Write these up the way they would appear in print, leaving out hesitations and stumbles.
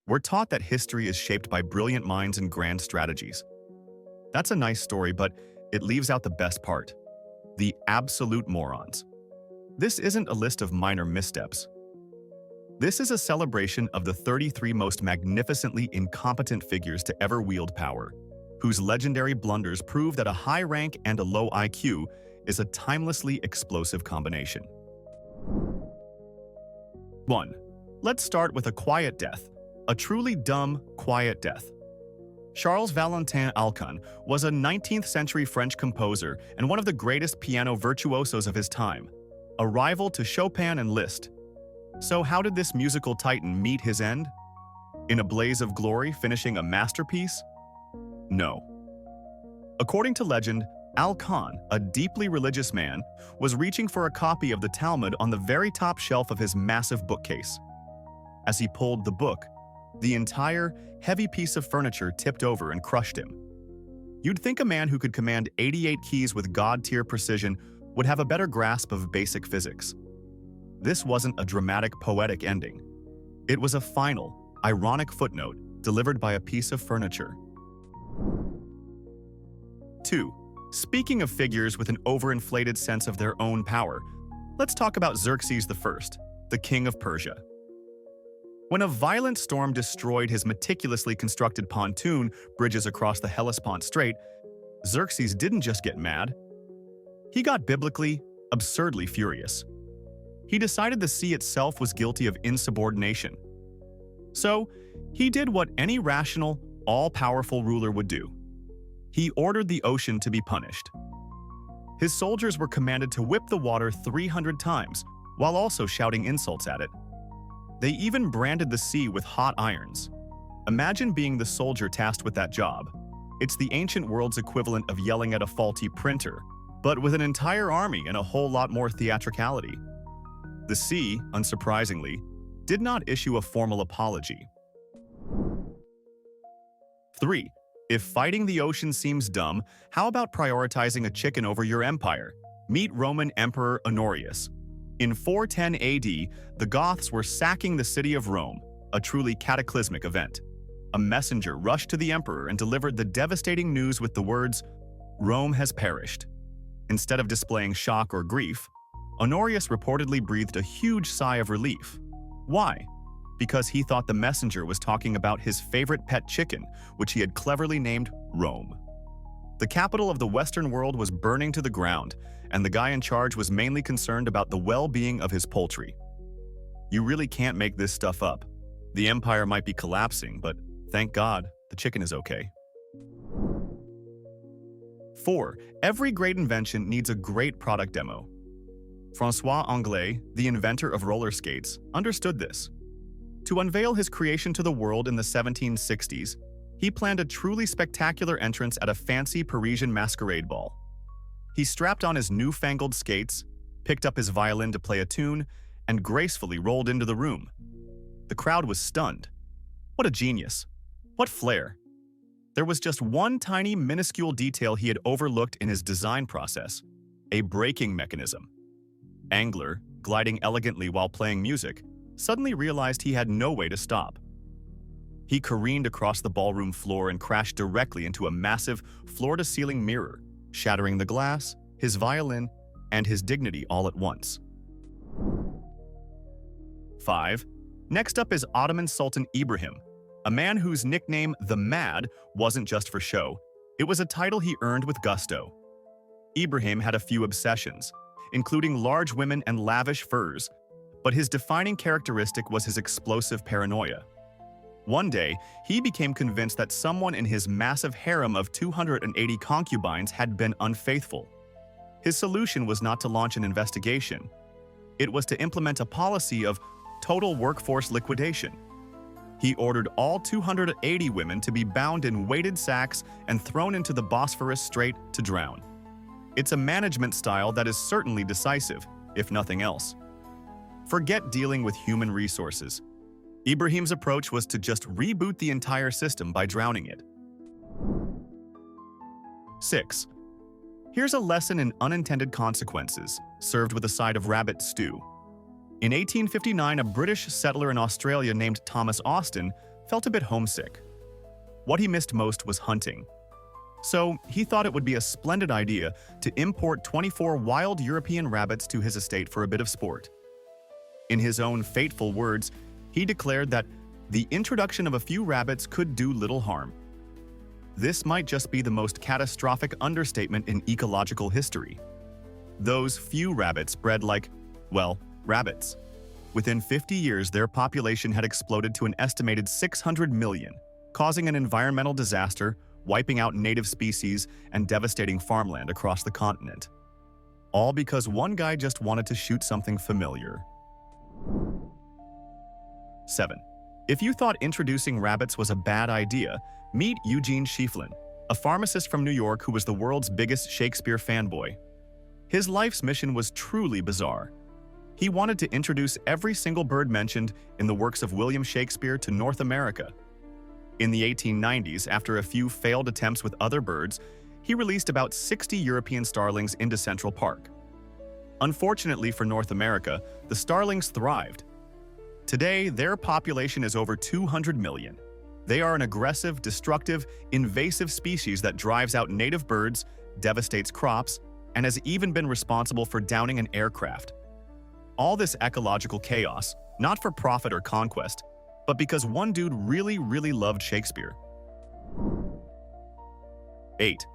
We're taught that history is shaped by brilliant minds and grand strategies. That's a nice story, but it leaves out the best part: the absolute morons. This isn't a list of minor missteps. This is a celebration of the 33 most magnificently incompetent figures to ever wield power, whose legendary blunders prove that a high rank and a low IQ is a timelessly explosive combination. 1. Let's start with a quiet death. A truly dumb, quiet death. Charles Valentin Alcan was a 19th century French composer and one of the greatest piano virtuosos of his time, a rival to Chopin and Liszt. So how did this musical titan meet his end? In a blaze of glory, finishing a masterpiece? No. According to legend, Alcan, a deeply religious man, was reaching for a copy of the Talmud on the very top shelf of his massive bookcase. As he pulled the book, the entire, heavy piece of furniture tipped over and crushed him. You'd think a man who could command 88 keys with God-tier precision would have a better grasp of basic physics. This wasn't a dramatic, poetic ending. It was a final, ironic footnote delivered by a piece of furniture. 2. Speaking of figures with an overinflated sense of their own power, let's talk about Xerxes I, the king of Persia. When a violent storm destroyed his meticulously constructed pontoon bridges across the Hellespont strait, Xerxes didn't just get mad. He got biblically, absurdly furious. He decided the sea itself was guilty of insubordination. So, he did what any rational, all-powerful ruler would do. He ordered the ocean to be punished. His soldiers were commanded to whip the water 300 times, while also shouting insults at it. They even branded the sea with hot irons. Imagine being the soldier tasked with that job. It's the ancient world's equivalent of yelling at a faulty printer, but with an entire army and a whole lot more theatricality. The sea, unsurprisingly, did not issue a formal apology. 3. If fighting the ocean seems dumb, how about prioritizing a chicken over your empire? Meet Roman Emperor Honorius. In 410 AD, the Goths were sacking the city of Rome, a truly cataclysmic event. A messenger rushed to the emperor and delivered the devastating news with the words, "Rome has perished." Instead of displaying shock or grief, Honorius reportedly breathed a huge sigh of relief. Why? Because he thought the messenger was talking about his favorite pet chicken, which he had cleverly named Rome. The capital of the Western world was burning to the ground, and the guy in charge was mainly concerned about the well-being of his poultry. You really can't make this stuff up. The empire might be collapsing, but thank God, the chicken is okay. 4. Every great invention needs a great product demo. François Anglais, the inventor of roller skates, understood this. To unveil his creation to the world in the 1760s, he planned a truly spectacular entrance at a fancy Parisian masquerade ball. He strapped on his newfangled skates, picked up his violin to play a tune, and gracefully rolled into the room. The crowd was stunned. What a genius! What flair! There was just one tiny, minuscule detail he had overlooked in his design process: a braking mechanism. Angler, gliding elegantly while playing music, suddenly realized he had no way to stop. He careened across the ballroom floor and crashed directly into a massive, floor-to-ceiling mirror, shattering the glass, his violin, and his dignity all at once. 5. Next up is Ottoman Sultan Ibrahim, a man whose nickname, the Mad, wasn't just for show. It was a title he earned with gusto. Ibrahim had a few obsessions, including large women and lavish furs, but his defining characteristic was his explosive paranoia. One day, he became convinced that someone in his massive harem of 280 concubines had been unfaithful. His solution was not to launch an investigation. It was to implement a policy of total workforce liquidation. He ordered all 280 women to be bound in weighted sacks and thrown into the Bosphorus Strait to drown. It's a management style that is certainly decisive, if nothing else. Forget dealing with human resources. Ibrahim's approach was to just reboot the entire system by drowning it. 6. Here's a lesson in unintended consequences, served with a side of rabbit stew. In 1859, a British settler in Australia named Thomas Austin felt a bit homesick. What he missed most was hunting. So he thought it would be a splendid idea to import 24 wild European rabbits to his estate for a bit of sport. In his own fateful words, he declared that the introduction of a few rabbits could do little harm. This might just be the most catastrophic understatement in ecological history. Those few rabbits bred like, well, rabbits. Within 50 years, their population had exploded to an estimated 600 million, causing an environmental disaster, wiping out native species, and devastating farmland across the continent. All because one guy just wanted to shoot something familiar. 7. If you thought introducing rabbits was a bad idea, meet Eugene Schieffelin, a pharmacist from New York who was the world's biggest Shakespeare fanboy. His life's mission was truly bizarre. He wanted to introduce every single bird mentioned in the works of William Shakespeare to North America. In the 1890s, after a few failed attempts with other birds, he released about 60 European starlings into Central Park. Unfortunately for North America, the starlings thrived. Today, their population is over 200 million. They are an aggressive, destructive, invasive species that drives out native birds, devastates crops, and has even been responsible for downing an aircraft. All this ecological chaos, not for profit or conquest, but because one dude really loved Shakespeare. 8.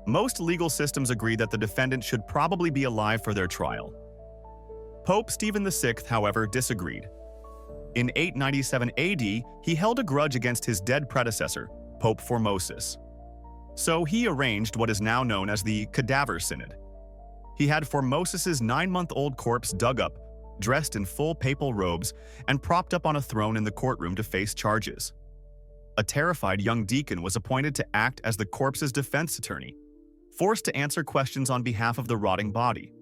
Most legal systems agree that the defendant should probably be alive for their trial. Pope Stephen VI, however, disagreed. In 897 AD, he held a grudge against his dead predecessor, Pope Formosus. So he arranged what is now known as the Cadaver Synod. He had Formosus's 9-month-old corpse dug up, dressed in full papal robes, and propped up on a throne in the courtroom to face charges. A terrified young deacon was appointed to act as the corpse's defense attorney, forced to answer questions on behalf of the rotting body.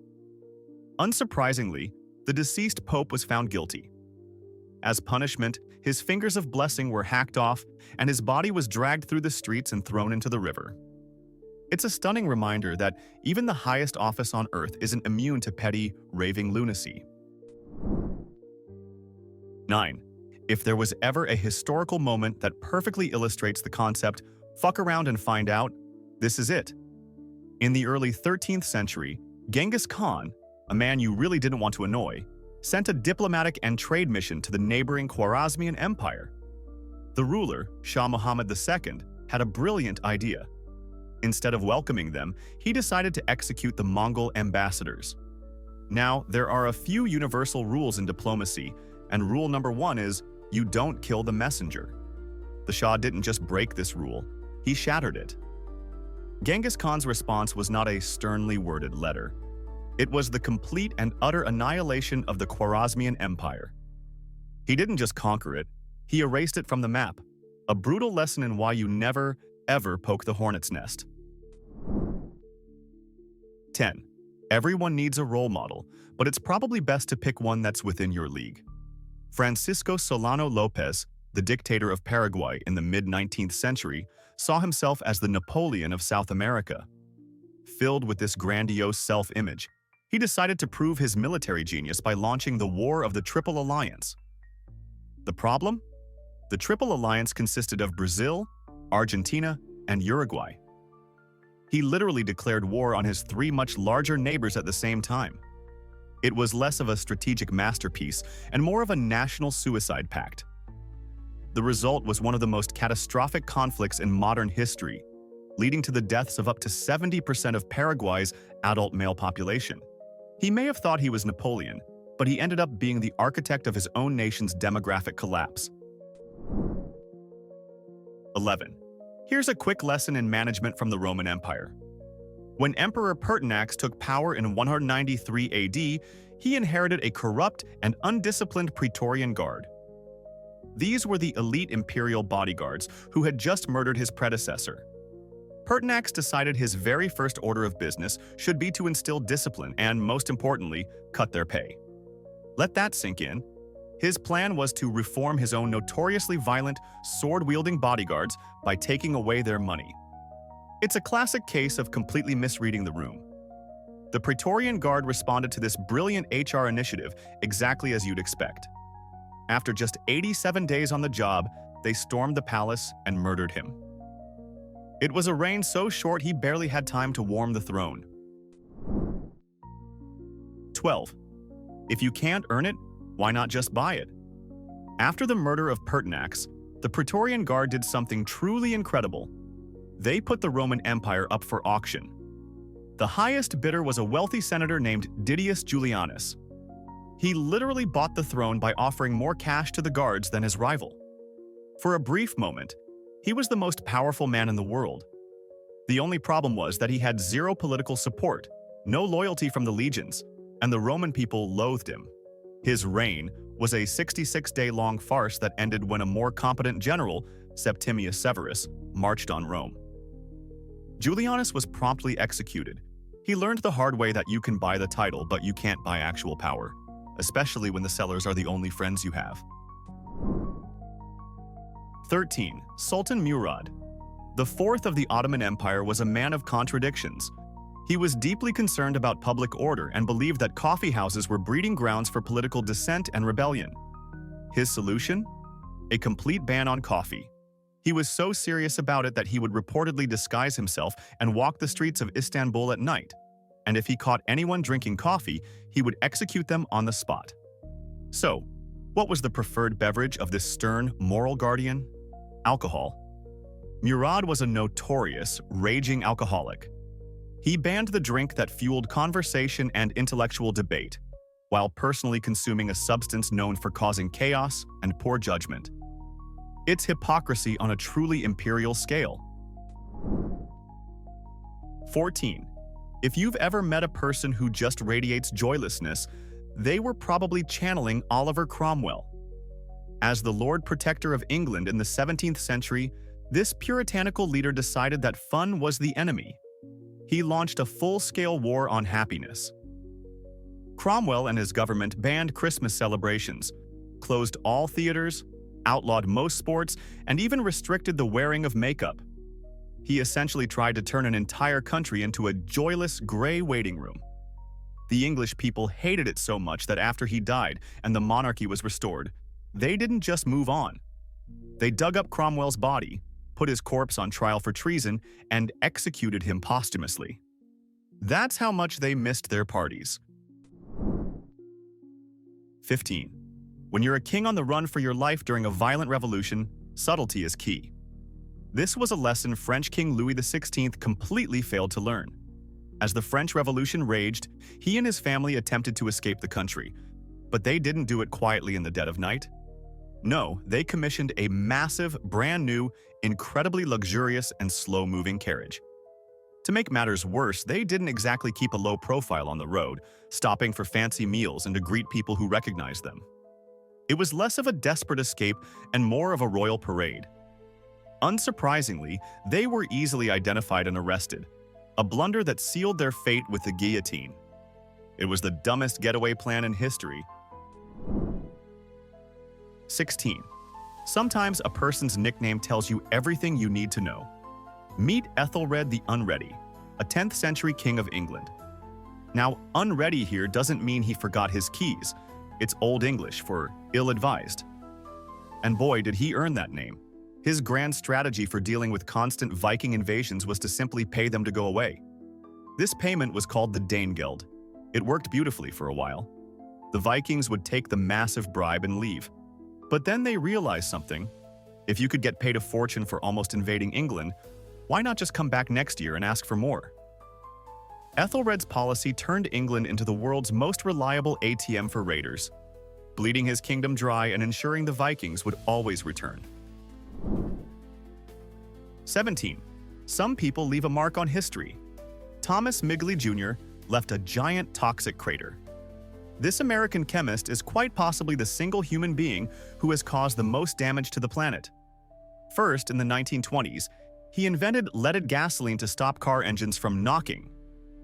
Unsurprisingly, the deceased pope was found guilty. As punishment, his fingers of blessing were hacked off, and his body was dragged through the streets and thrown into the river. It's a stunning reminder that even the highest office on earth isn't immune to petty, raving lunacy. 9. If there was ever a historical moment that perfectly illustrates the concept, fuck around and find out, this is it. In the early 13th century, Genghis Khan, a man you really didn't want to annoy, sent a diplomatic and trade mission to the neighboring Khwarezmian Empire. The ruler, Shah Muhammad II, had a brilliant idea. Instead of welcoming them, he decided to execute the Mongol ambassadors. Now, there are a few universal rules in diplomacy, and rule number 1 is, you don't kill the messenger. The Shah didn't just break this rule, he shattered it. Genghis Khan's response was not a sternly worded letter. It was the complete and utter annihilation of the Khwarezmian Empire. He didn't just conquer it, he erased it from the map, a brutal lesson in why you never, ever poke the hornet's nest. 10. Everyone needs a role model, but it's probably best to pick one that's within your league. Francisco Solano Lopez, the dictator of Paraguay in the mid-19th century, saw himself as the Napoleon of South America. Filled with this grandiose self-image, he decided to prove his military genius by launching the War of the Triple Alliance. The problem? The Triple Alliance consisted of Brazil, Argentina, and Uruguay. He literally declared war on his 3 much larger neighbors at the same time. It was less of a strategic masterpiece and more of a national suicide pact. The result was one of the most catastrophic conflicts in modern history, leading to the deaths of up to 70% of Paraguay's adult male population. He may have thought he was Napoleon, but he ended up being the architect of his own nation's demographic collapse. 11. Here's a quick lesson in management from the Roman Empire. When Emperor Pertinax took power in 193 AD, he inherited a corrupt and undisciplined Praetorian Guard. These were the elite imperial bodyguards who had just murdered his predecessor. Pertinax decided his very first order of business should be to instill discipline and, most importantly, cut their pay. Let that sink in. His plan was to reform his own notoriously violent, sword-wielding bodyguards by taking away their money. It's a classic case of completely misreading the room. The Praetorian Guard responded to this brilliant HR initiative exactly as you'd expect. After just 87 days on the job, they stormed the palace and murdered him. It was a reign so short he barely had time to warm the throne. 12. If you can't earn it, why not just buy it? After the murder of Pertinax, the Praetorian Guard did something truly incredible. They put the Roman Empire up for auction. The highest bidder was a wealthy senator named Didius Julianus. He literally bought the throne by offering more cash to the guards than his rival. For a brief moment, he was the most powerful man in the world. The only problem was that he had zero political support, no loyalty from the legions, and the Roman people loathed him. His reign was a 66-day-long farce that ended when a more competent general, Septimius Severus, marched on Rome. Julianus was promptly executed. He learned the hard way that you can buy the title, but you can't buy actual power, especially when the sellers are the only friends you have. 13. Sultan Murad. The fourth of the Ottoman Empire was a man of contradictions. He was deeply concerned about public order and believed that coffee houses were breeding grounds for political dissent and rebellion. His solution? A complete ban on coffee. He was so serious about it that he would reportedly disguise himself and walk the streets of Istanbul at night. And if he caught anyone drinking coffee, he would execute them on the spot. So, what was the preferred beverage of this stern moral guardian? Alcohol. Murad was a notorious, raging alcoholic. He banned the drink that fueled conversation and intellectual debate, while personally consuming a substance known for causing chaos and poor judgment. It's hypocrisy on a truly imperial scale. 14. If you've ever met a person who just radiates joylessness, they were probably channeling Oliver Cromwell. As the Lord Protector of England in the 17th century, this puritanical leader decided that fun was the enemy. He launched a full-scale war on happiness. Cromwell and his government banned Christmas celebrations, closed all theaters, outlawed most sports, and even restricted the wearing of makeup. He essentially tried to turn an entire country into a joyless, gray waiting room. The English people hated it so much that after he died and the monarchy was restored, they didn't just move on. They dug up Cromwell's body, put his corpse on trial for treason, and executed him posthumously. That's how much they missed their parties. 15. When you're a king on the run for your life during a violent revolution, subtlety is key. This was a lesson French King Louis XVI completely failed to learn. As the French Revolution raged, he and his family attempted to escape the country, but they didn't do it quietly in the dead of night. No, they commissioned a massive, brand new, incredibly luxurious and slow-moving carriage. To make matters worse, they didn't exactly keep a low profile on the road, stopping for fancy meals and to greet people who recognized them. It was less of a desperate escape and more of a royal parade. Unsurprisingly, they were easily identified and arrested, a blunder that sealed their fate with the guillotine. It was the dumbest getaway plan in history. 16. Sometimes a person's nickname tells you everything you need to know. Meet Ethelred the Unready, a 10th century king of England. Now, unready here doesn't mean he forgot his keys. It's Old English for ill-advised. And boy, did he earn that name. His grand strategy for dealing with constant Viking invasions was to simply pay them to go away. This payment was called the Danegeld. It worked beautifully for a while. The Vikings would take the massive bribe and leave. But then they realized something. If you could get paid a fortune for almost invading England, why not just come back next year and ask for more? Ethelred's policy turned England into the world's most reliable ATM for raiders, bleeding his kingdom dry and ensuring the Vikings would always return. 17. Some people leave a mark on history. Thomas Migley Jr. left a giant toxic crater. This American chemist is quite possibly the single human being who has caused the most damage to the planet. First, in the 1920s, he invented leaded gasoline to stop car engines from knocking.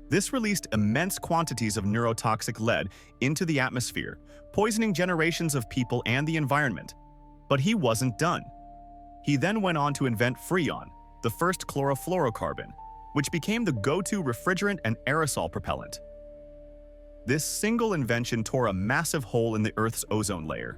This released immense quantities of neurotoxic lead into the atmosphere, poisoning generations of people and the environment. But he wasn't done. He then went on to invent Freon, the first chlorofluorocarbon, which became the go-to refrigerant and aerosol propellant. This single invention tore a massive hole in the Earth's ozone layer.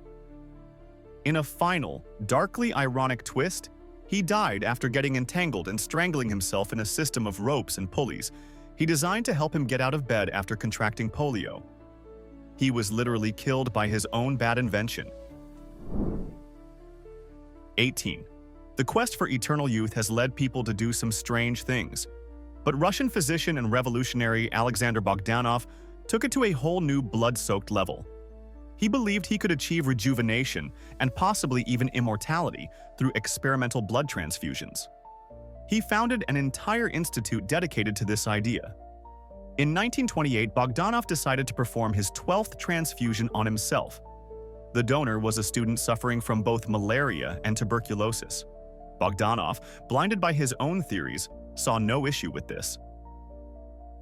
In a final, darkly ironic twist, he died after getting entangled and strangling himself in a system of ropes and pulleys he designed to help him get out of bed after contracting polio. He was literally killed by his own bad invention. 18. The quest for eternal youth has led people to do some strange things. But Russian physician and revolutionary Alexander Bogdanov took it to a whole new blood-soaked level. He believed he could achieve rejuvenation and possibly even immortality through experimental blood transfusions. He founded an entire institute dedicated to this idea. In 1928, Bogdanov decided to perform his 12th transfusion on himself. The donor was a student suffering from both malaria and tuberculosis. Bogdanov, blinded by his own theories, saw no issue with this.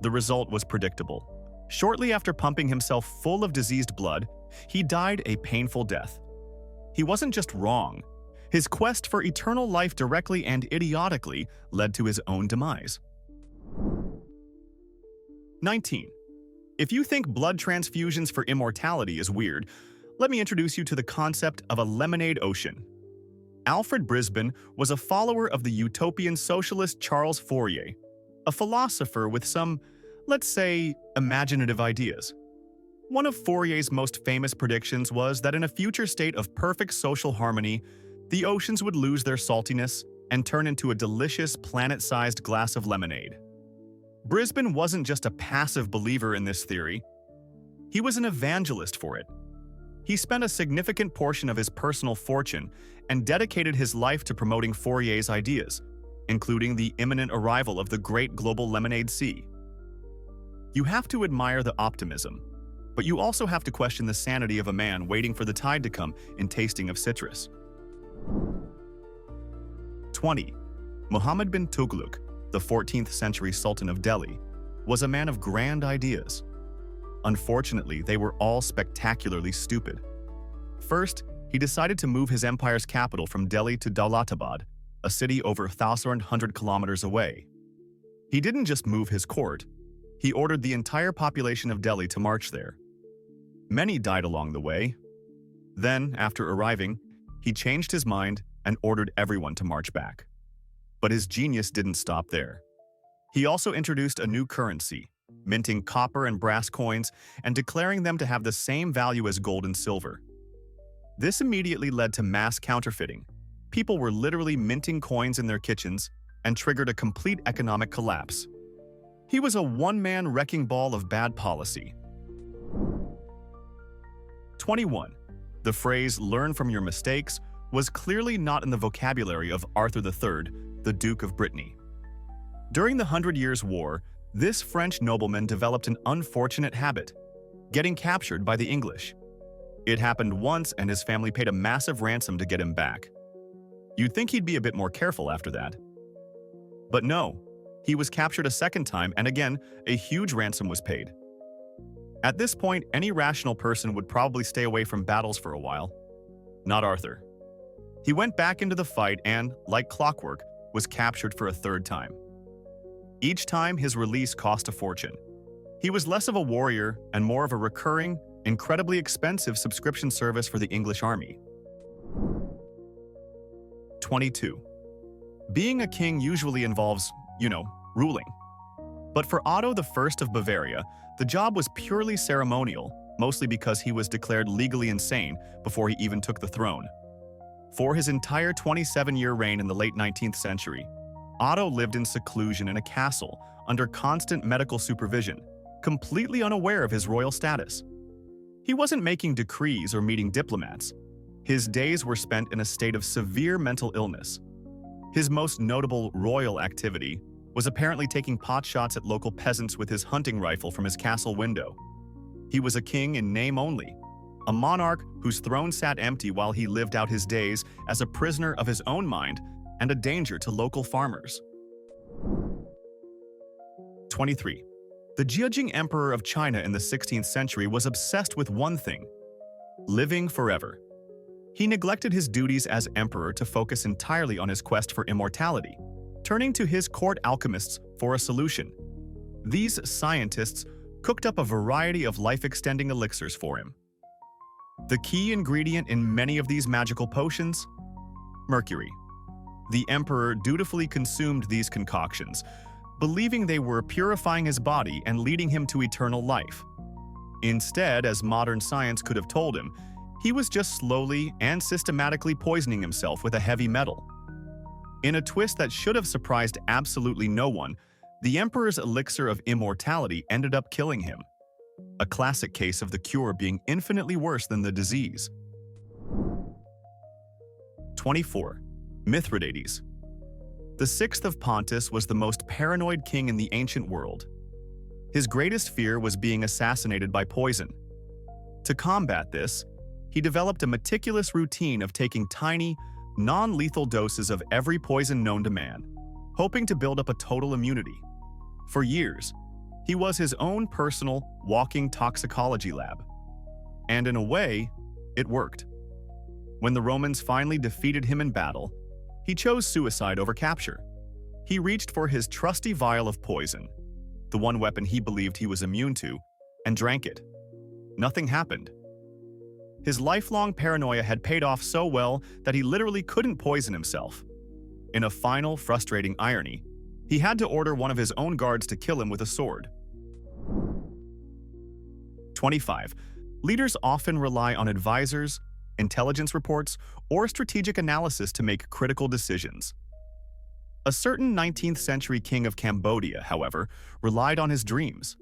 The result was predictable. Shortly after pumping himself full of diseased blood, he died a painful death. He wasn't just wrong. His quest for eternal life directly and idiotically led to his own demise. 19. If you think blood transfusions for immortality is weird, let me introduce you to the concept of a lemonade ocean. Alfred Brisbane was a follower of the utopian socialist Charles Fourier, a philosopher with some, let's say, imaginative ideas. One of Fourier's most famous predictions was that in a future state of perfect social harmony, the oceans would lose their saltiness and turn into a delicious planet-sized glass of lemonade. Brisbane wasn't just a passive believer in this theory. He was an evangelist for it. He spent a significant portion of his personal fortune and dedicated his life to promoting Fourier's ideas, including the imminent arrival of the Great Global Lemonade Sea. You have to admire the optimism, but you also have to question the sanity of a man waiting for the tide to come in tasting of citrus. 20. Muhammad bin Tughlaq, the 14th century Sultan of Delhi, was a man of grand ideas. Unfortunately, they were all spectacularly stupid. First, he decided to move his empire's capital from Delhi to Daulatabad, a city over 1,100 kilometers away. He didn't just move his court, he ordered the entire population of Delhi to march there. Many died along the way. Then, after arriving, he changed his mind and ordered everyone to march back. But his genius didn't stop there. He also introduced a new currency, minting copper and brass coins and declaring them to have the same value as gold and silver. This immediately led to mass counterfeiting. People were literally minting coins in their kitchens and triggered a complete economic collapse. He was a one-man wrecking ball of bad policy. 21. The phrase "learn from your mistakes" was clearly not in the vocabulary of Arthur III, the Duke of Brittany. During the 100 Years' War, this French nobleman developed an unfortunate habit, getting captured by the English. It happened once and his family paid a massive ransom to get him back. You'd think he'd be a bit more careful after that. But no, he was captured a second time and again, a huge ransom was paid. At this point, any rational person would probably stay away from battles for a while. Not Arthur. He went back into the fight and, like clockwork, was captured for a third time. Each time, his release cost a fortune. He was less of a warrior and more of a recurring, incredibly expensive subscription service for the English army. 22. Being a king usually involves, ruling. But for Otto I of Bavaria, the job was purely ceremonial, mostly because he was declared legally insane before he even took the throne. For his entire 27-year reign in the late 19th century, Otto lived in seclusion in a castle under constant medical supervision, completely unaware of his royal status. He wasn't making decrees or meeting diplomats. His days were spent in a state of severe mental illness. His most notable royal activity was apparently taking potshots at local peasants with his hunting rifle from his castle window. He was a king in name only, a monarch whose throne sat empty while he lived out his days as a prisoner of his own mind and a danger to local farmers. 23. The Zhejiang Emperor of China in the 16th century was obsessed with one thing: living forever. He neglected his duties as emperor to focus entirely on his quest for immortality, turning to his court alchemists for a solution. These scientists cooked up a variety of life-extending elixirs for him. The key ingredient in many of these magical potions? Mercury. The emperor dutifully consumed these concoctions, believing they were purifying his body and leading him to eternal life. Instead, as modern science could have told him, he was just slowly and systematically poisoning himself with a heavy metal. In a twist that should have surprised absolutely no one, the emperor's elixir of immortality ended up killing him. A classic case of the cure being infinitely worse than the disease. 24. Mithridates. The sixth of Pontus was the most paranoid king in the ancient world. His greatest fear was being assassinated by poison. To combat this, he developed a meticulous routine of taking tiny, non-lethal doses of every poison known to man, hoping to build up a total immunity. For years, he was his own personal, walking toxicology lab. And in a way, it worked. When the Romans finally defeated him in battle, he chose suicide over capture. He reached for his trusty vial of poison, the one weapon he believed he was immune to, and drank it. Nothing happened. His lifelong paranoia had paid off so well that he literally couldn't poison himself. In a final, frustrating irony, he had to order one of his own guards to kill him with a sword. 25. Leaders often rely on advisors, intelligence reports, or strategic analysis to make critical decisions. A certain 19th century king of Cambodia, however, relied on his dreams.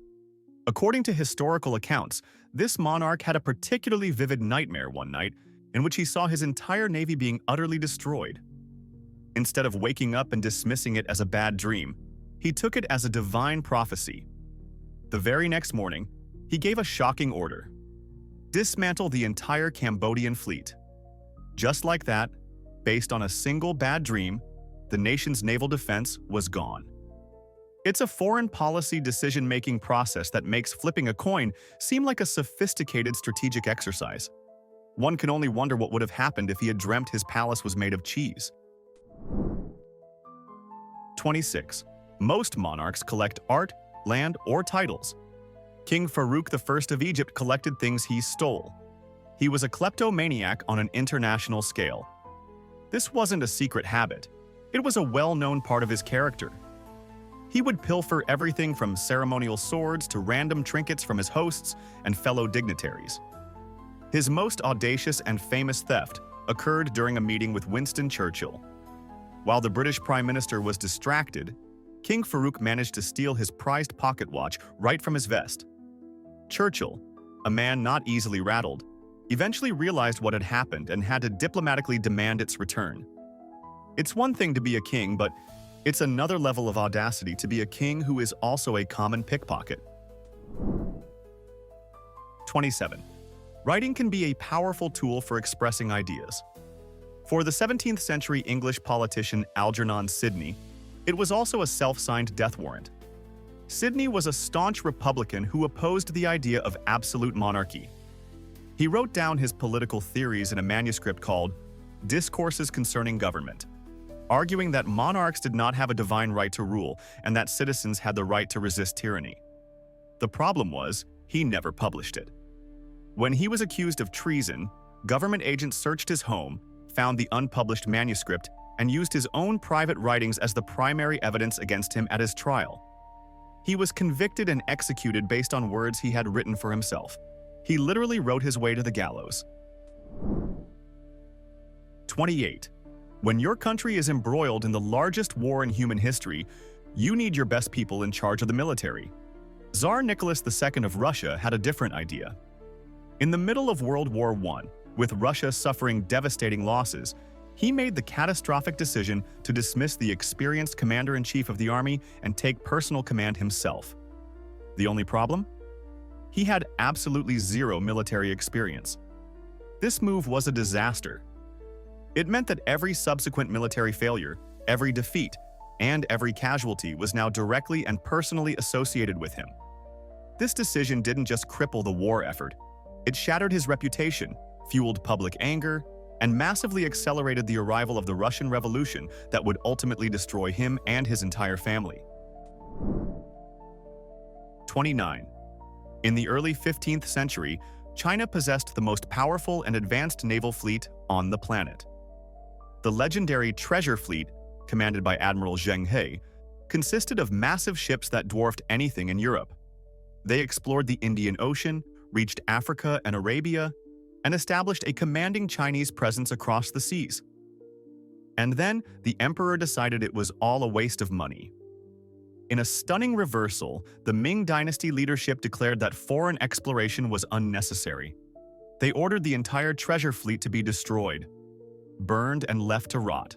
According to historical accounts, this monarch had a particularly vivid nightmare one night in which he saw his entire navy being utterly destroyed. Instead of waking up and dismissing it as a bad dream, he took it as a divine prophecy. The very next morning, he gave a shocking order: dismantle the entire Cambodian fleet. Just like that, based on a single bad dream, the nation's naval defense was gone. It's a foreign policy decision-making process that makes flipping a coin seem like a sophisticated strategic exercise. One can only wonder what would have happened if he had dreamt his palace was made of cheese. 26. Most monarchs collect art, land, or titles. King Farouk I of Egypt collected things he stole. He was a kleptomaniac on an international scale. This wasn't a secret habit. It was a well-known part of his character. He would pilfer everything from ceremonial swords to random trinkets from his hosts and fellow dignitaries. His most audacious and famous theft occurred during a meeting with Winston Churchill. While the British Prime Minister was distracted, King Farouk managed to steal his prized pocket watch right from his vest. Churchill, a man not easily rattled, eventually realized what had happened and had to diplomatically demand its return. It's one thing to be a king, but it's another level of audacity to be a king who is also a common pickpocket. 27. Writing can be a powerful tool for expressing ideas. For the 17th century English politician Algernon Sidney, it was also a self-signed death warrant. Sidney was a staunch Republican who opposed the idea of absolute monarchy. He wrote down his political theories in a manuscript called Discourses Concerning Government, arguing that monarchs did not have a divine right to rule and that citizens had the right to resist tyranny. The problem was, he never published it. When he was accused of treason, government agents searched his home, found the unpublished manuscript, and used his own private writings as the primary evidence against him at his trial. He was convicted and executed based on words he had written for himself. He literally wrote his way to the gallows. 28. When your country is embroiled in the largest war in human history, you need your best people in charge of the military. Tsar Nicholas II of Russia had a different idea. In the middle of World War I, with Russia suffering devastating losses, he made the catastrophic decision to dismiss the experienced commander-in-chief of the army and take personal command himself. The only problem? He had absolutely zero military experience. This move was a disaster. It meant that every subsequent military failure, every defeat, and every casualty was now directly and personally associated with him. This decision didn't just cripple the war effort. It shattered his reputation, fueled public anger, and massively accelerated the arrival of the Russian Revolution that would ultimately destroy him and his entire family. 29. In the early 15th century, China possessed the most powerful and advanced naval fleet on the planet. The legendary Treasure Fleet, commanded by Admiral Zheng He, consisted of massive ships that dwarfed anything in Europe. They explored the Indian Ocean, reached Africa and Arabia, and established a commanding Chinese presence across the seas. And then, the emperor decided it was all a waste of money. In a stunning reversal, the Ming dynasty leadership declared that foreign exploration was unnecessary. They ordered the entire treasure fleet to be destroyed, burned and left to rot.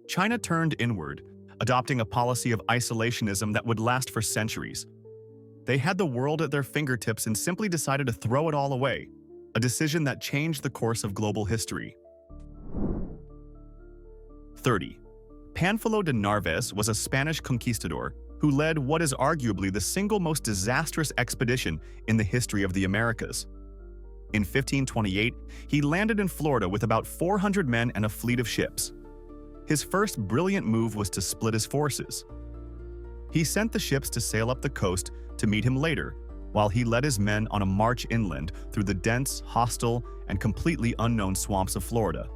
China turned inward, adopting a policy of isolationism that would last for centuries. They had the world at their fingertips and simply decided to throw it all away, a decision that changed the course of global history. 30. Pánfilo de Narváez was a Spanish conquistador who led what is arguably the single most disastrous expedition in the history of the Americas. In 1528, he landed in Florida with about 400 men and a fleet of ships. His first brilliant move was to split his forces. He sent the ships to sail up the coast to meet him later, while he led his men on a march inland through the dense, hostile, and completely unknown swamps of Florida.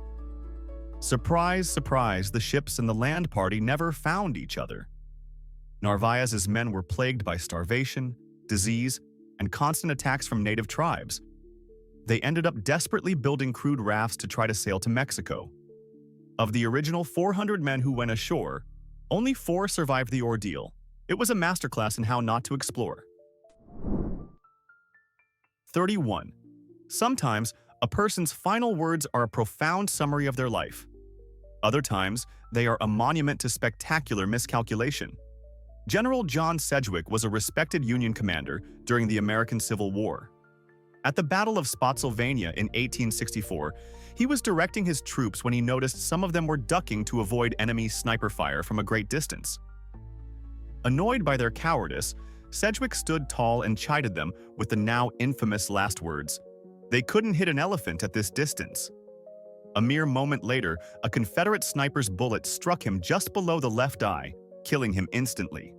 Surprise, surprise, the ships and the land party never found each other. Narváez's men were plagued by starvation, disease, and constant attacks from native tribes. They ended up desperately building crude rafts to try to sail to Mexico. Of the original 400 men who went ashore, only 4 survived the ordeal. It was a masterclass in how not to explore. 31. Sometimes, a person's final words are a profound summary of their life. Other times, they are a monument to spectacular miscalculation. General John Sedgwick was a respected Union commander during the American Civil War. At the Battle of Spotsylvania in 1864, he was directing his troops when he noticed some of them were ducking to avoid enemy sniper fire from a great distance. Annoyed by their cowardice, Sedgwick stood tall and chided them with the now infamous last words, "They couldn't hit an elephant at this distance." A mere moment later, a Confederate sniper's bullet struck him just below the left eye, killing him instantly.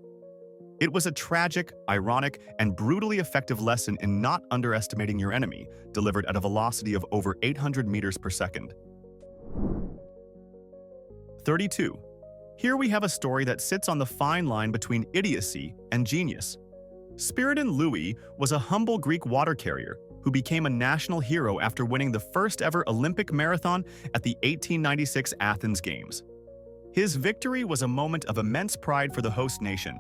It was a tragic, ironic, and brutally effective lesson in not underestimating your enemy, delivered at a velocity of over 800 meters per second. 32. Here we have a story that sits on the fine line between idiocy and genius. Spiridon Louis was a humble Greek water carrier who became a national hero after winning the first-ever Olympic marathon at the 1896 Athens Games. His victory was a moment of immense pride for the host nation.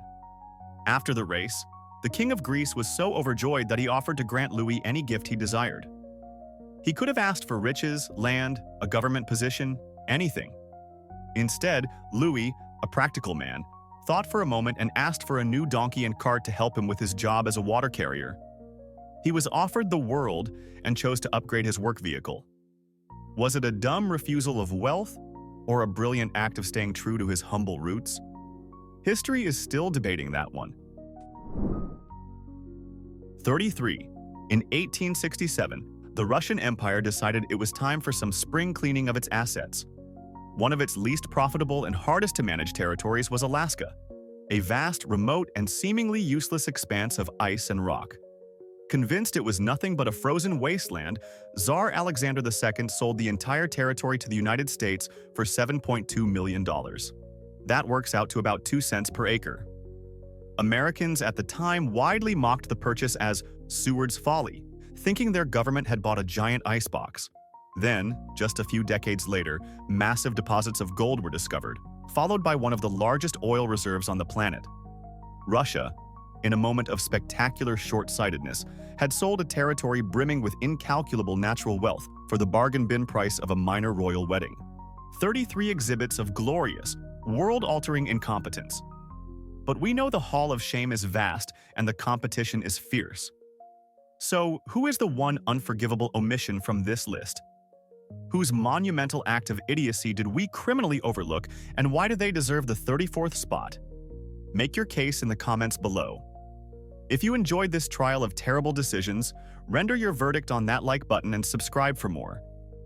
After the race, the King of Greece was so overjoyed that he offered to grant Louis any gift he desired. He could have asked for riches, land, a government position, anything. Instead, Louis, a practical man, thought for a moment and asked for a new donkey and cart to help him with his job as a water carrier. He was offered the world and chose to upgrade his work vehicle. Was it a dumb refusal of wealth or a brilliant act of staying true to his humble roots? History is still debating that one. 33. In 1867, the Russian Empire decided it was time for some spring cleaning of its assets. One of its least profitable and hardest to manage territories was Alaska, a vast, remote, and seemingly useless expanse of ice and rock. Convinced it was nothing but a frozen wasteland, Tsar Alexander II sold the entire territory to the United States for $7.2 million. That works out to about 2 cents per acre. Americans at the time widely mocked the purchase as Seward's folly, thinking their government had bought a giant icebox. Then, just a few decades later, massive deposits of gold were discovered, followed by one of the largest oil reserves on the planet. Russia, in a moment of spectacular short-sightedness, had sold a territory brimming with incalculable natural wealth for the bargain bin price of a minor royal wedding. 33 exhibits of glorious, world-altering incompetence. But we know the Hall of Shame is vast and the competition is fierce. So, who is the one unforgivable omission from this list? Whose monumental act of idiocy did we criminally overlook, and why do they deserve the 34th spot? Make your case in the comments below. If you enjoyed this trial of terrible decisions, render your verdict on that like button and subscribe for more.